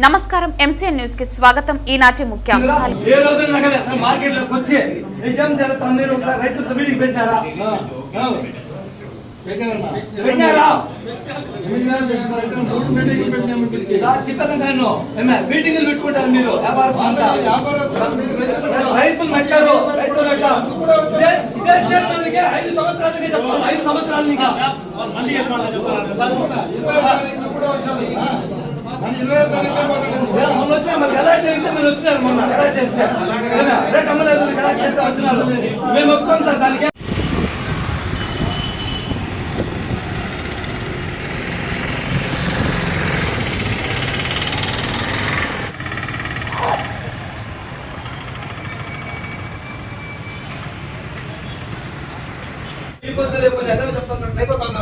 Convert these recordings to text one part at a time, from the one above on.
నమస్కారం MCN news కి స్వాగతం. ఈనాటి ముఖ్యాంశాలు. ఏ రోజు నగల అసలు మార్కెట్ లోకి వచ్చి నిజం జరుగుతుంది ఒకసారి రైతులతో మీటింగ్ పెట్టారా? మీటింగ్లు పెట్టుకుంటారు మీరు రైతులు పెట్టారు. రైతులు ఇదే చేయడానికి 5 సంవత్సరాలకి చెప్పాలి. 5 సంవత్సరాలకి ఎలా జరిగితే మీరు వచ్చినారు. మొన్న ఎలా చేస్తే రేట్ అమ్మలేదు, ఎలా చేస్తే వచ్చినారు. మేము ఒప్పుకోం సార్ దానికి.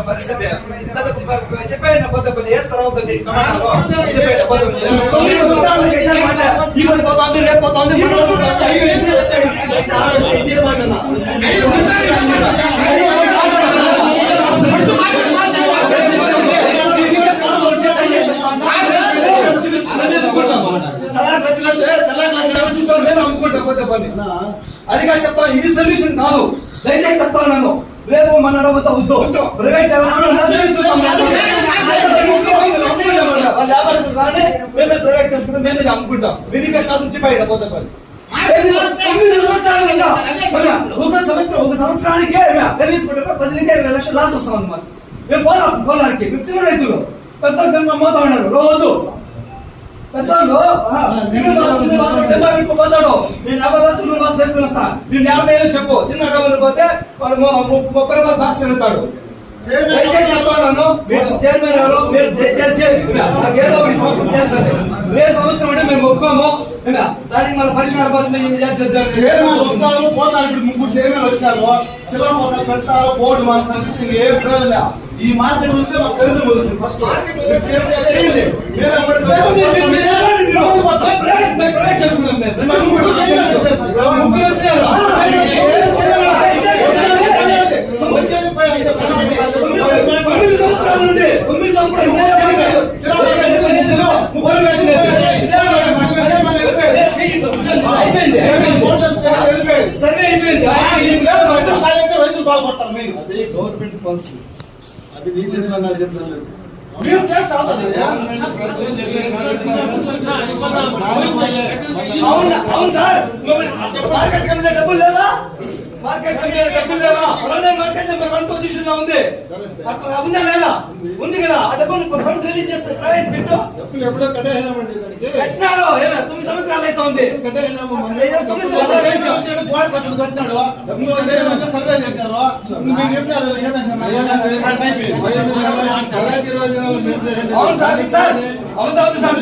పరిస్థితి చెప్పండి పోతే వేస్తారా రేపు పోతుంది. అమ్ముకుంటాం పోతే పని అదిగా చెప్తాను. ఇది సొల్యూషన్ కాదు. దయచేసి చెప్తాను నేను. రేపు మన వద్దు ప్రైవేట్ వ్యాపారస్తులు కానీ మేమే ప్రైవేట్ చేసుకుంటాం, మేమే అమ్ముకుంటాం. విధిగా కాదు నుంచి బయట పోతే పని. ఒక సంవత్సరానికే తీసుకుంటే 10-20 లక్షలు లాస్ వస్తాం అన్నమాట. మేము పోలానికి చిన్న రైతులు పెద్ద మోతా ఉన్నారు. రోజు పెద్దలు పోతాడు. నేను 50 బస్సులు 100 బస్సులు వేసుకుని వస్తా. నేను 50 చెప్పు. చిన్న డబ్బులు పోతే వాడు 30 రూపాయలు బాక్స్ వెళ్తాడు. దయచేసి చెప్తాను, మీరు చైర్మన్ గారు మీరు దయచేసి ఏదో ఒకటి తెలుసండి. రేపు సంవత్సరం అంటే మేము ఒప్పుకోము. దానికి మన పరిష్కారం వస్తారు పోతారు. ఇప్పుడు 3 చైర్మన్ వచ్చారు. శిలాపథకాలు పెడతారు, బోర్డు మార్చాలి. ఏ ప్రయోజనం ఈ మార్కెట్ వస్తే మాకు తెలుసు. ఫస్ట్ చేయండి. సర్వే అయిపోయింది. రైతులు బాగుపడతారు. మీరు గవర్నమెంట్ పాలసీ అది మీ చెప్పాలి చెప్తాను. మేము చేస్తా అవును సార్. మార్కెట్ కమిటీ డబ్బులు లేదా? మార్కెట్ కమిటీ డబ్బులు లేదా? మార్కెట్ నెంబర్ 1 పొజిషన్ లో ఉంది. ఉందా లేదా? ఉంది కదా. ఆ డబ్బులు ఫండ్ రిలీజ్ చేస్తే ప్రైవేట్ పెట్టు. డబ్బులు ఎప్పుడో కట్టేనామండి. దానికి కట్టినారు. 9 సంవత్సరాలు అయితే ఉంది. కట్టేనాము. కట్టినాడు. డబ్బులు సర్వే చేశారు. మీరు చెప్పినారు. అవును సార్. సార్ అవుతుంది సార్.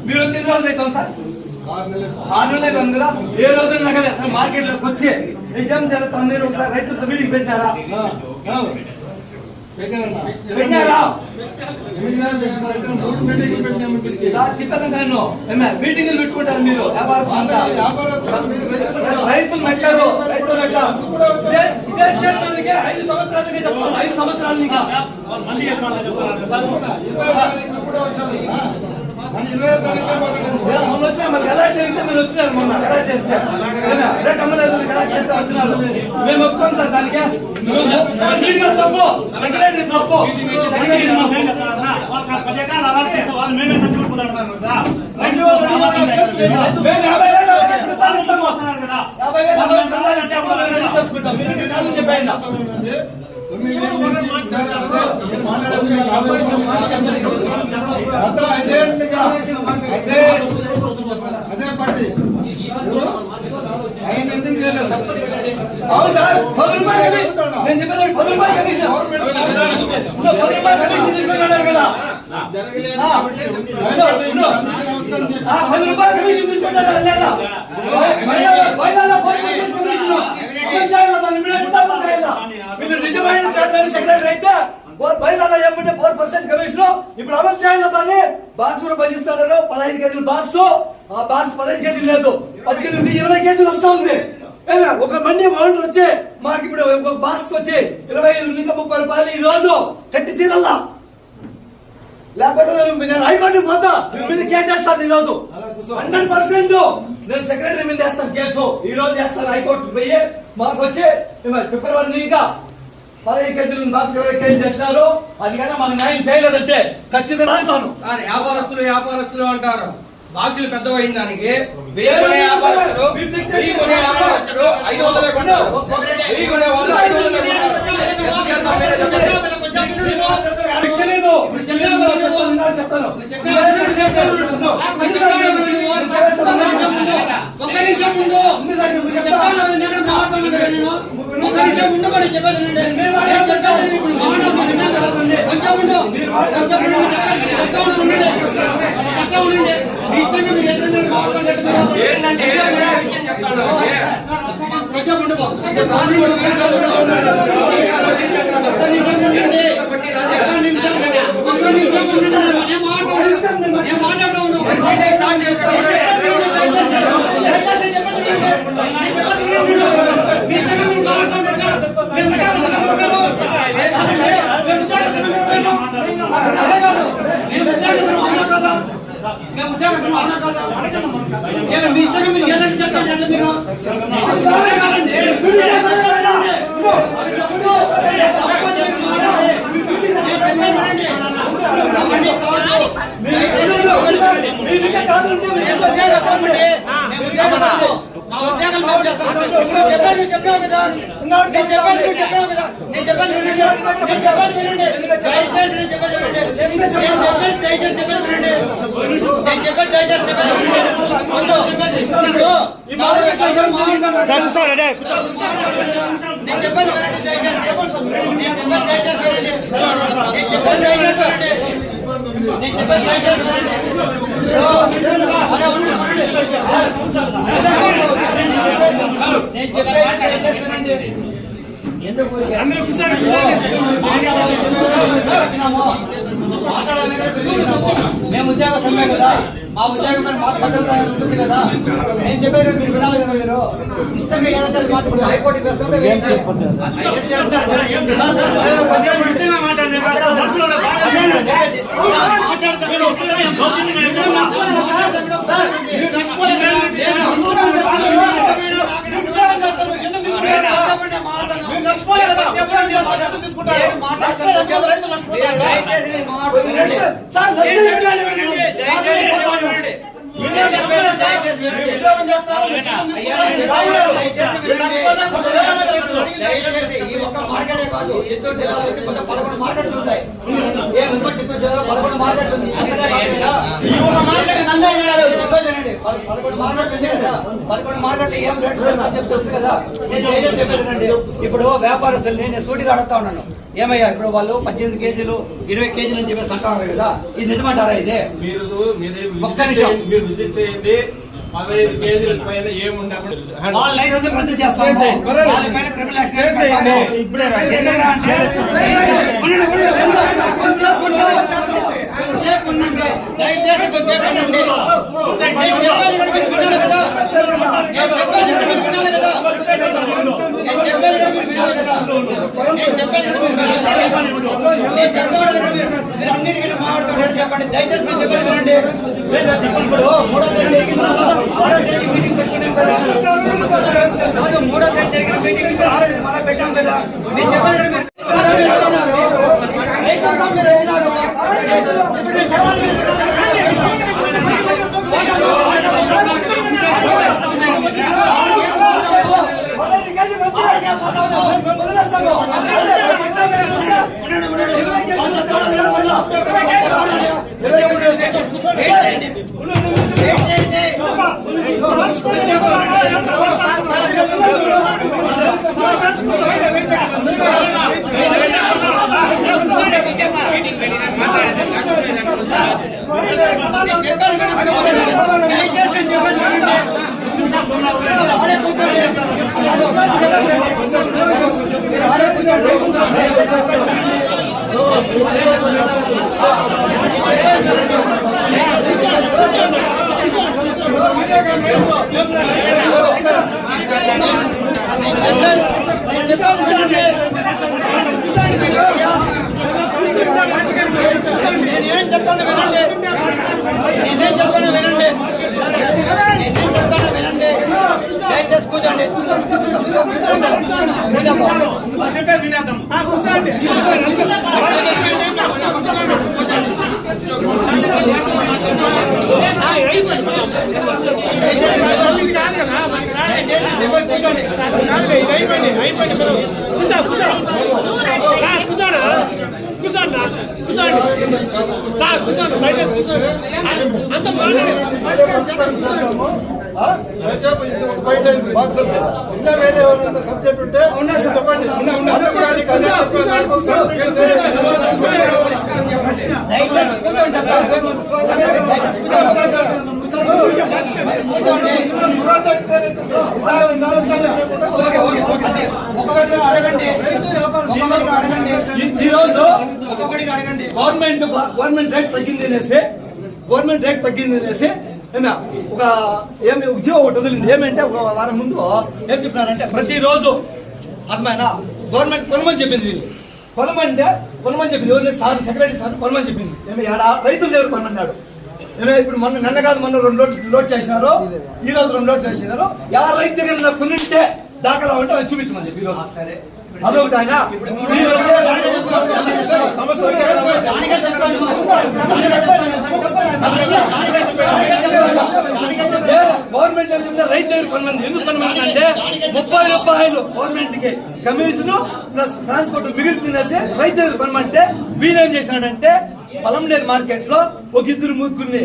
మీరు వచ్చిన రోజులు అవుతాం సార్. 6 నెలలు అవుతుంది కదా. ఏ రోజు నగల అసలు మార్కెట్ లోకి వచ్చి నిజం జరుగుతుంది ఒకసారి రైతులతో మీటింగ్ పెట్టారా? పెట్టారా? సార్ చెప్పాను నేను. మీటింగ్లు పెట్టుకుంటారు మీరు రైతులు పెట్టారు. రైతులు పెట్టారు. ఇదే చేయడానికి 5 సంవత్సరాలకి చెప్పాలి. 5 సంవత్సరాలకి ఎలా జరిగితే మీరు వచ్చినారు. మొన్న ఎలా చేస్తే రేట్ అమ్మలేదు, ఎలా చేస్తే వచ్చినారు. మేము ఒప్పుకోం సార్ దానికి. తప్పు సెక్రటరీ తప్పు. చెప్పండి. అదే పార్టీ ఆయన ఎందుకు చేయలేదు? అవును సార్. 10 రూపాయలు నేను చెప్పేది 10 రూపాయలు కమిషన్. 10 రూపాయలు కమిషన్ తీసుకున్నాడు కదా. 10 రూపాయలు కమిషన్ తీసుకున్నాడు లేదా? మీరు నిజమైన చైర్మన్ సెక్రటరీ అయితే బయలుదేరా చెప్పంటే 4% కమిషన్ ఇప్పుడు అమలు చేయాలి. దాన్ని బాక్స్ కూడా భజిస్తాడు. 15 కేజీల బాక్స్. ఆ బాక్స్ 15 కేజీలు లేదు, 10 కేజీలు 20 కేజీలు వస్తా ఉంది. ఒక మండి ఓనర్ వచ్చే మాకు ఇప్పుడు ఒక బాక్స్ వచ్చి 25 నుంచి 30 రూపాయలు ఈ రోజు కట్టి తీరల్లా. లేకపోతే నేను హైకోర్టు పోతా మీ మీద కేసు వేస్తాను ఈ రోజు 100%. నేను సెక్రటరీ మీద వేస్తాను కేసు ఈ రోజు చేస్తాను. హైకోర్టు పోయి మాకు వచ్చి ఫిబ్రవరి ఇంకా 15 కేజీలు బాక్స్ ఎవరైతే కేసు చేసినారో అది కానీ మాకు న్యాయం చేయలేదంటే ఖచ్చితంగా రాస్తాను. సార్ వ్యాపారస్తులు అంటారు. బాక్సులు పెద్దవైన దానికి మేము ఉద్యోగ సమ్మె కదా, మా ఉద్యోగం మాకు భద్రత ఉంటుంది కదా. నేను చెప్పేది మీరు వినాలి కదా. మీరు ఇష్టంగా ఏదంటే మాట్లాడు హైకోర్టు ఈ ఒక్క మార్కెటే కాదు, చిత్తూరు జిల్లాలో 11 మార్కెట్లు ఉంటాయి. చిత్తూరు జిల్లాలో 11 మార్కెట్లు ఉంది. 11 మార్కెట్లు ఏం రేట్లు చెప్తుంది కదా. నేను చెప్పానండి. ఇప్పుడు వ్యాపారస్తుల్ని నేను సూటిగా అడుగుతా ఉన్నాను. ఏమయ్యా ఇప్పుడు వాళ్ళు 18 కేజీలు 20 కేజీలు అని చెప్పేసి అంటారు కదా, ఇది నిజమంటారా? ఇదే ఒక్క నిమిషం. 15 కేజీల పైన ఏముండదు. వాళ్ళ లైసెన్స్ రద్దు చేస్తాము. వాళ్ళ పైన క్రిమినల్ యాక్షన్ చేస్తాము. ఎందుకంటే దయచేసి కొంచెం అన్నిటికీ మాట్లాడుతూ చెప్పండి. దయచేసి మీరు చెప్పండి వినండి. చెప్పండి. 3వ తేదీ మీటింగ్ పెట్టుకున్నాం కదా. కాదు 3వ తేదీ జరిగిన మీటింగ్ 6వ తేదీ మళ్ళీ పెట్టాం కదా. మీరు చెప్పండి. నేనేం చెప్తాను వినేద్దాం. కూర్చోండి. వేరే ఎవరైనా సబ్జెక్ట్ ఉంటే చెప్పండి. ఈరోజు గవర్నమెంట్ రేట్ తగ్గింది అనేసి ఒక జీవో ఒకటి వదిలింది. ఏమంటే ఒక వారం ముందు ఏం చెప్పినారంటే ప్రతిరోజు అర్థమైనా గవర్నమెంట్ కొనమని చెప్పింది. వీళ్ళు కొనమని చెప్పింది. ఎవరిని సార్ సెక్రటరీ సార్ కొనమని చెప్పింది. రైతుల దగ్గర కొనన్నాడు. ఇప్పుడు నిన్న కాదు మొన్న 2 లోడ్ చేసినారు. ఈ రోజు 2 లోడ్ చేసినారు. ఎవరు రైతు దగ్గర నాకు కొనింటే దాఖలా ఉంటే అది చూపించమని చెప్పి ఈరోజు అదొకటి. ఆయన గవర్నమెంట్ ఏం చెప్తే రైతు దగ్గర కొనమంది. ఎందుకు కొనమంది అంటే 30 రూపాయలు గవర్నమెంట్ కి కమిషన్ ప్లస్ ట్రాన్స్పోర్ట్ మిగిలి తినేసి రైతు దగ్గర కొనమంటే వీళ్ళేం చేసినాడంటే పలంనేరు మార్కెట్ లో ఒక 2-3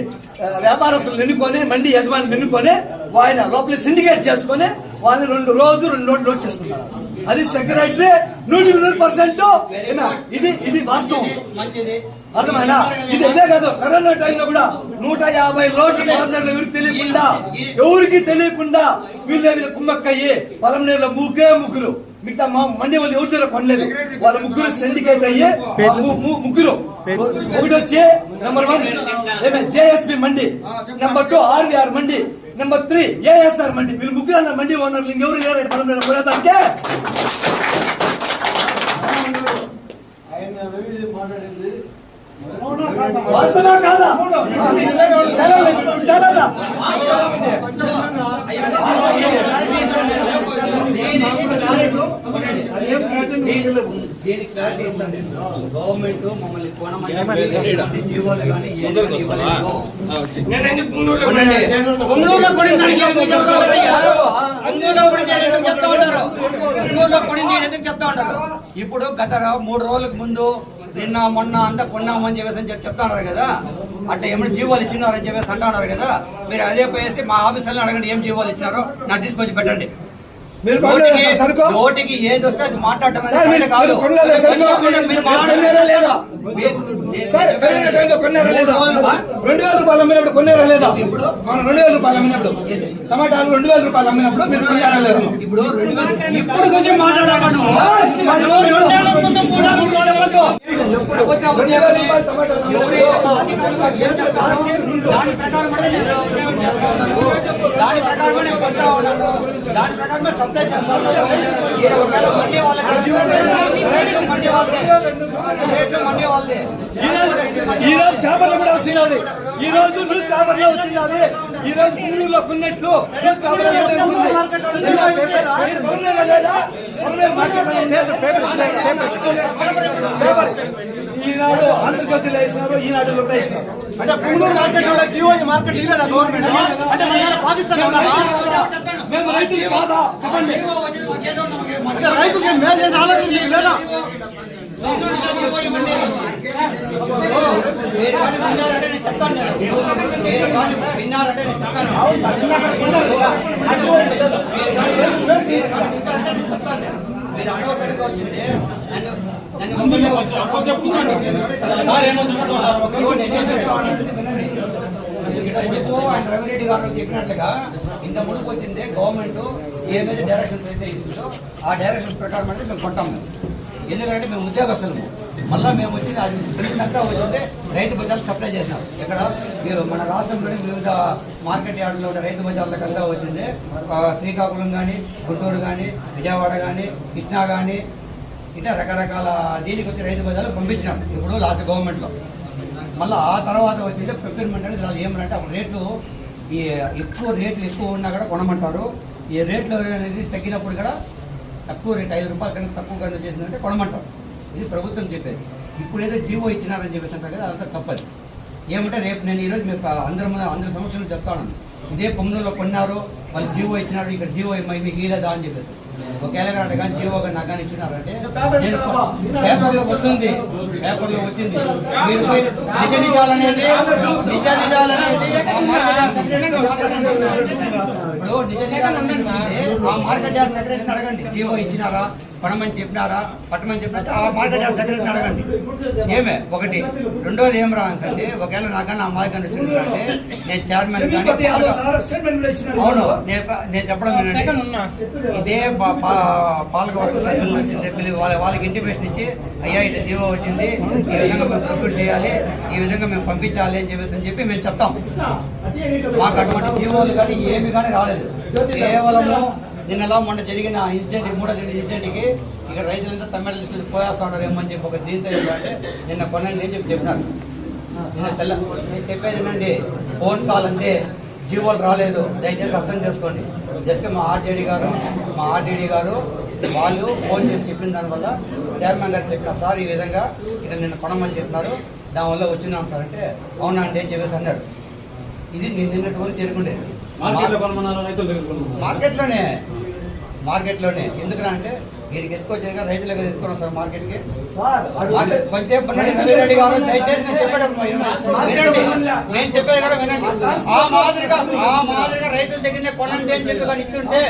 వ్యాపారస్తులు ఎన్నుకొని మండి యజమానులు ఎన్నుకొని ఆయన లోపల సిండికేట్ చేసుకొని వాళ్ళు 2 లోడ్ లోడ్ చేసుకుంటారు. అది సెక్రటరీ 100% ఇది వాస్తవం. అర్థమైనా? ఇదే కాదు, కరోనా టైంలో కూడా 150 లోడ్లు పలంనేరులో ఎవరికి తెలియకుండా వీళ్ళ కుమ్మక్కయ్యి పలంనేరులో ముగ్గురు మిగతా మండి వాళ్ళు ఎవరి దగ్గర కొనలేదు. వాళ్ళ ముగ్గురు సిండికేట్ అయ్యి ముగ్గురు ఒకటి వచ్చి నెంబర్ 1 జేఎస్పీ మండి, నెంబర్ 2 RVR మండి, నెంబర్ 3 ASR మండి. వీళ్ళు ముగ్గురు అన్న మండి ఓనర్లు ఇంకెవరు లేరు పలంనేరు పోయేదానికే. ఆయన రవి మాట్లాడింది వాస్తవా కాదా? దీనికి క్లారిటీ ఇస్తాను. గవర్నమెంట్ మమ్మల్ని కొనమని జీవోలు కానీ చెప్తా ఉంటారు. ఇప్పుడు గత 3 రోజులకు ముందు నిన్న మొన్న అంతా కొన్నామని చెప్పేసి చెప్తా ఉన్నారు కదా. అట్లా ఏమైనా జీవోలు ఇచ్చినారని చెప్పేసి అంటా ఉన్నారు కదా. మీరు అదే పోయేసి మా ఆఫీసులో అడగండి ఏం జీవోలు ఇచ్చినారో నాకు తీసుకొచ్చి పెట్టండి. నోటికి ఏది వస్తే అది మాట్లాడటం కాదు. మీరు మాట్లాడలేరా లేదా? 2000 రూపాయలు అమ్మినప్పుడు కొన్నారా లేదా? ఇప్పుడు 2000 రూపాయలు అమ్మినప్పుడు టమాటాలు 2000 రూపాయలు అమ్మినప్పుడు మీరు కొన్నారా లేదా? ఇప్పుడు కొంచెం మాట్లాడాలి. దాని ప్రకారమే కొంటా ఉన్నాను. దాని ప్రకారమే సప్లై చేస్తాను. ఒకవేళ మండి వాళ్ళకి మండి వాళ్ళది ఈ రోజు పేపర్లో కూడా వచ్చినది. ఈ రోజు న్యూస్ పేపర్లో వచ్చినది. ఈ రోజు ఊళ్ళో కొన్నట్లు ఈనాడు ఆంధ్రజ్యోతిలో వేసినారు, ఈనాడులో వేసినారు. అంటే పూనూరు మార్కెట్ జీవో మార్కెట్ లేదా గవర్నమెంట్ అంటే పాకిస్తాన్ మేము రైతులు కాదా చెప్పండి. అంటే రైతుకి మేలు చేసే ఆలోచన మీకు లేదా? మీరు అనవసరంగా వచ్చింది ఆయన రవిరెడ్డి గారు చెప్పినట్లుగా ఇంత ముడుపు వచ్చింది. గవర్నమెంట్ ఏదైతే డైరెక్షన్స్ అయితే ఇస్తుందో ఆ డైరెక్షన్స్ ప్రకారం అయితే మేము కొంటాం. ఎందుకంటే మేము ఉద్యోగస్తులము. మళ్ళీ మేము వచ్చింది అది అంతా వచ్చింది రైతు బజార్లు సప్లై చేసినాం. ఇక్కడ మీరు మన రాష్ట్రంలోని వివిధ మార్కెట్ యార్డులో రైతు బజార్లకు అంతా వచ్చింది. శ్రీకాకుళం కానీ, గుంటూరు కానీ, విజయవాడ కానీ, కృష్ణా కానీ ఇట్లా రకరకాల దీనికి వచ్చి రైతు బజార్లు పంపించినాం ఇప్పుడు లాస్ట్ గవర్నమెంట్లో. మళ్ళీ ఆ తర్వాత వచ్చింది ప్రొక్యూర్మెంట్ అనేది వాళ్ళు ఏమంటే రేట్లు రేట్లు ఎక్కువ ఉన్నా కూడా కొనమంటారు. ఈ రేట్లు అనేది తగ్గినప్పుడు కూడా తక్కువ రేట్ 5 రూపాయల కన్నా తక్కువ కన్నా చేసిందంటే కొనమంటారు. ఇది ప్రభుత్వం చెప్పేది. ఇప్పుడు ఏదో జీవో ఇచ్చినారని చెప్పేసి అంటారు కదా, అదంతా తప్పదు. ఏమంటే రేపు నేను ఈరోజు మీకు అందరి సమస్యలు చెప్తాను. ఇదే పొంగులో కొన్నారు, వాళ్ళు జీవో ఇచ్చినారు, ఇక్కడ జీవో మీకు ఇలేదా అని చెప్పేసి ఒకవేళ అంటే కానీ జీవో నాకు కానీ ఇచ్చినారంటే పేపర్లో వచ్చింది. మీరు పోయి నిజ నిజాలనేది ఇప్పుడు నిజ నిజాలు ఆ మార్కెట్ యార్డ్ సెక్రటరీని అడగండి. జీవో ఇచ్చినారా, పడమని చెప్పినారా, పట్టమని చెప్పినా ఆ మార్కెట్ యార్డ్ సెక్రటరీని అడగండి. ఏమే ఒకటి. రెండోది ఏం రావాలంటే ఒకవేళ నాకన్నా ఆ మార్కెట్ వచ్చిందంటే నేను చైర్మన్ కానీ అవును నేను చెప్పడం ఇదే పాలకవర్గ సభ్యులు వచ్చింది, వాళ్ళకి ఇంటిమేషన్ ఇచ్చి అయ్యా ఇట్లా జీవో వచ్చింది, ఈ విధంగా మేము ప్రొక్యూర్ చేయాలి, ఈ విధంగా మేము పంపించాలి అని చెప్పి మేము చెప్తాం. మాకు అటువంటి జీవోలు కానీ ఏమి కానీ రాలేదు. కేవలము నిన్నలా మొన్న జరిగిన ఇన్సిడెంట్, మూడో ఇన్సిడెంట్కి ఇక రైతులంతా తమిళ తీసుకుని పోయేస్తున్నారు ఏమని చెప్పి ఒక దీంతో ఏంటంటే నిన్న కొనండి అని చెప్పినారు. నిన్న నేను చెప్పేది ఏంటండి, ఫోన్ కాల్ అంతే, జీవోలు రాలేదు, దయచేసి అర్థం చేసుకోండి. జస్ట్ మా ఆర్జేడీ గారు వాళ్ళు ఫోన్ చేసి చెప్పిన దానివల్ల చైర్మన్ గారు చెప్పిన సార్ ఈ విధంగా ఇక్కడ నిన్న కొనమని చెప్పినారు, దానివల్ల వచ్చినాం సార్ అంటే అవునా అండి అని చెప్పేసి అన్నారు. ఇది నిన్నటి వరకు జరుగుండేది మార్కెట్లోనే. ఎందుకురా అంటే వీరికి ఎత్తుకొచ్చేది రైతులకు ఎత్తుకున్నాం సార్ మార్కెట్కి. కొంచెం రవిరెడ్డి గారు దయచేసి నేను చెప్పేది కూడా వినండి. ఆ మాదిరిగా రైతుల దగ్గరనే కొనండి అని చెప్పి కానీ ఇచ్చుంటే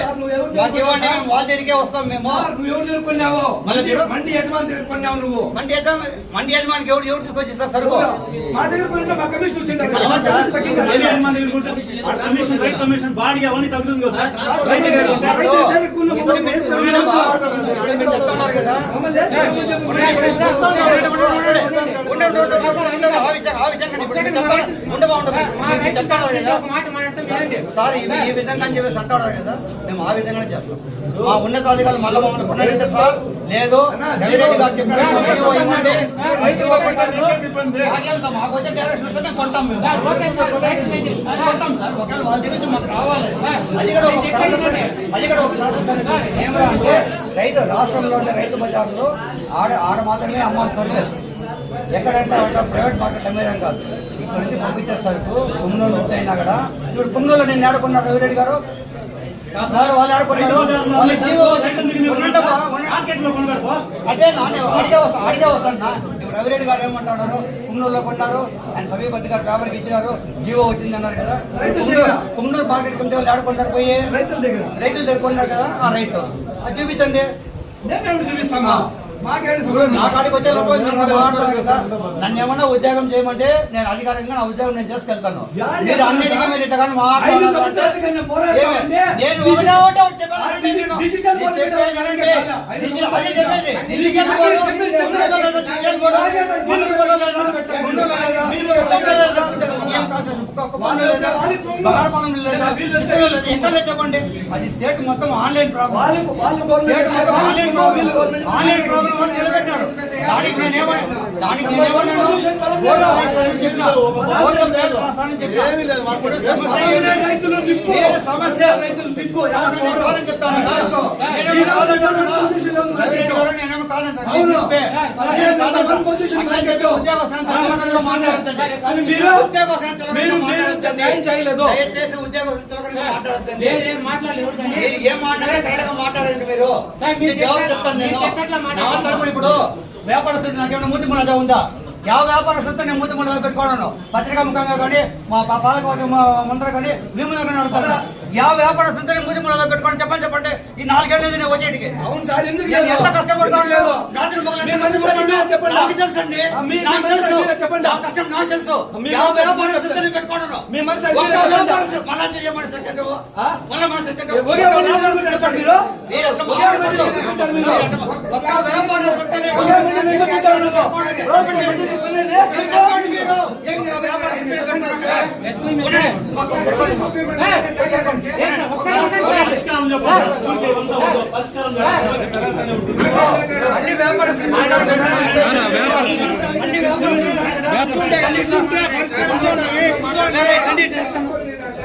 మాకు ఇవ్వండి, మేము వాళ్ళ దగ్గరికే వస్తాం. మేము నువ్వు ఎవరు తిరుక్కున్నావు? మండి యజమాని తిరుక్కున్నావు నువ్వు. మండి యజమానికి ఎవరు తీసుకొచ్చిస్తారు సరుకు? మా దగ్గర మా కమిషన్ వచ్చింది కమిషన్ బాడీ అవన్నీ తగ్గుతుంది కదా చెప్తున్నారు కదా. సార్ ఈ విధంగా అని చెప్పేసి అంటున్నారు కదా, మేము ఆ విధంగానే చేస్తాం. మా ఉన్నతాధికారులు మళ్ళీ మమ్మల్ని కొన్నారంటే సార్ లేదు రవిరెడ్డి గారు చెప్పారు మాకు వచ్చే డైరెక్షన్ వస్తే మేము కొంటాం. మేము కొంటాం సార్. ఒకవేళ వాళ్ళ దగ్గర మాకు రావాలి. అది కూడా ఒక ప్రాసెస్ అనేది ఏమంటే రైతు రాష్ట్రంలో ఉండే రైతు బజార్లో ఆడ మాత్రమే అమ్మాలి సరుకులు. ఎక్కడంటే ప్రైవేట్ మార్కెట్ అమ్మేయడం కాదు. ఇక్కడ నుంచి పంపించే సరుకు తుమ్నూలు నుంచి అయినా కూడా ఇప్పుడు తుమ్నూలు నేను ఆడుకున్నారు రవిరెడ్డి గారు సార్, వాళ్ళు ఆడుకున్నారు. అదే అడిగే వస్తాను. ఇప్పుడు రవిరెడ్డి గారు ఏమంటున్నారు, తుమ్నూరులో కొన్నారు, ఆయన సమీపతి గారు పేపర్కి ఇచ్చినారు, జీవో వచ్చింది అన్నారు కదా. తుమ్నూరు మార్కెట్ కొంటే వాళ్ళు ఆడుకుంటారు పోయి రైతుల దగ్గర కొన్నారు కదా, ఆ రైతు అది చూపించండి. చూపిస్తామా? నా కాడికి వచ్చే నన్ను ఏమన్నా ఉద్యోగం చేయమంటే నేను అధికారంగా నా ఉద్యోగం నేను చేసుకెళ్తాను. మీరు అన్నిటికీ మీరు ఇట్లా కానీ చెప్పండి. అది స్టేట్ మొత్తం ఆన్లైన్ ప్రాబ్లం. దానికి నేనేమన్నాను సమస్య చెప్తాను. దయచేసి ఉద్యోగస్తులుగా మాట్లాడద్దండి. ఏం మాట్లాడాలి కరెక్ట్గా మాట్లాడండి. మీరు జవాబు చెప్తాను నేను. నా తరపున ఇప్పుడు వ్యాపారస్తులు నాకేమైనా మూతి ముళ్ళ ఉందా? ಯಾವ ವ್ಯಾಪಾರಸ್ಥರು ನಿಮ್ಮ ಮುಂದೆ ಮುಂದೆ పెట్టుకోవడం పత్రికా ముఖంగా కానీ మా పాలక మంత్రులు కానీ మీ ముందు నడుస్తారు. ಯಾವ వ్యాపారస్తులు ముందు ముందు పెట్టుకోవడం చెప్పండి. ఈ 4 ఏళ్ళ నేను వచ్చేటికి అవును సార్ ఎందుకు ఎంత కష్టపడతాను లేదు నాకు తెలుసండి. నాకు తెలుసు చెప్పండి. ఆ కష్టం నాకు తెలుసు. ಯಾವ వ్యాపారస్తులు పెట్టుకోవడం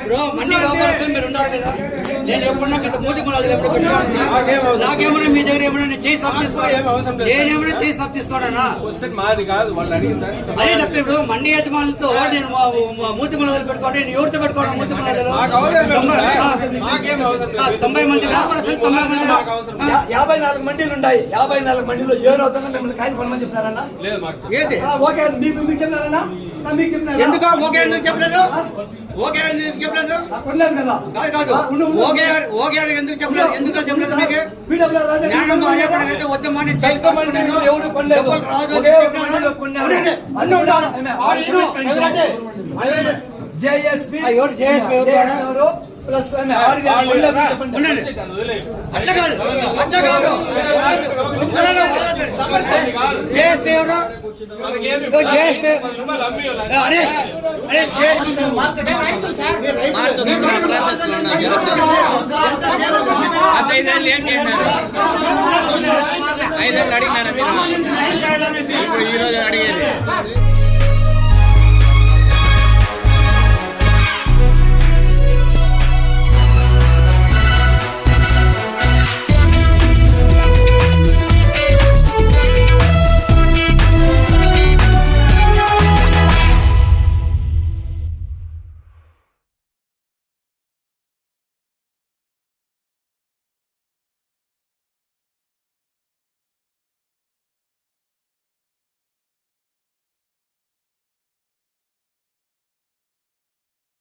ఇప్పుడు మండి వ్యాపారస్తులు మీరు ఉన్నారు కదా, నేను ఎప్పుడన్నా గత మూతి ములాలు ఎప్పుడు పెట్టాను, నాకేమన్నా మీ దగ్గర ఏమన్నా నేను చేసి సబ్ తీసుకోవాలి, నేనేమన్నా చేసి సబ్ తీసుకోవాలన్నా? క్వశ్చన్ మాది కాదు, వాళ్ళు అడిగిందా? అదే చెప్తే ఇప్పుడు మండి యజమానులతో నేను మూతి ములాలు పెట్టుకోండి, నేను ఎవరితో పెట్టుకోవడం మూతి ములాలు? మాకు అవసరం లేదు సార్. మాకేం అవసరం లేదు. 90 మంది వ్యాపారస్తులు 90 మంది 54 మండీలు ఉన్నాయి. 54 మండీలో ఏ రోజున మిమ్మల్ని కాయలు కొనమని చెప్పినారన్నా? లేదు మాకు ఏది ఓకే, మీకు చెప్పినారన్నా? మీకు చెప్పినారా? ఎందుకు ఓకే ఎందుకు చెప్పలేదు? ఓకే ఎందుకు చెప్పలేదు? కొనలేదు కదా. కాదు ఓకే ఓకే ఎందుకు చెప్పలేదు? ఎందుకు చెప్పలేదు? మీకు PWR రాజా జ్ఞానం బాధ్యపడైతే వద్దమ్మా నేను చేసుకోవాలనుకున్నాను. ఎవరు కొనలేదు. రాజు ఒకే ఒక చెప్పినాడు. మండీలో కొన్నారు. అన్నీ ఉండాలి. జేఎస్పీ ఎవరు JSP ఎవరు? ప్లస్ ఉండండి. అట్లా కాదు అట్లా కాదు JSP ఎవరు? మనకేమి JSP రూపాయలు అమ్మి అనేష్ JSP ఐదేళ్ళు ఏం చేసినారు? 5 ఏళ్ళు అడిగినారా మీరు? ఇప్పుడు ఈ రోజు అడిగేది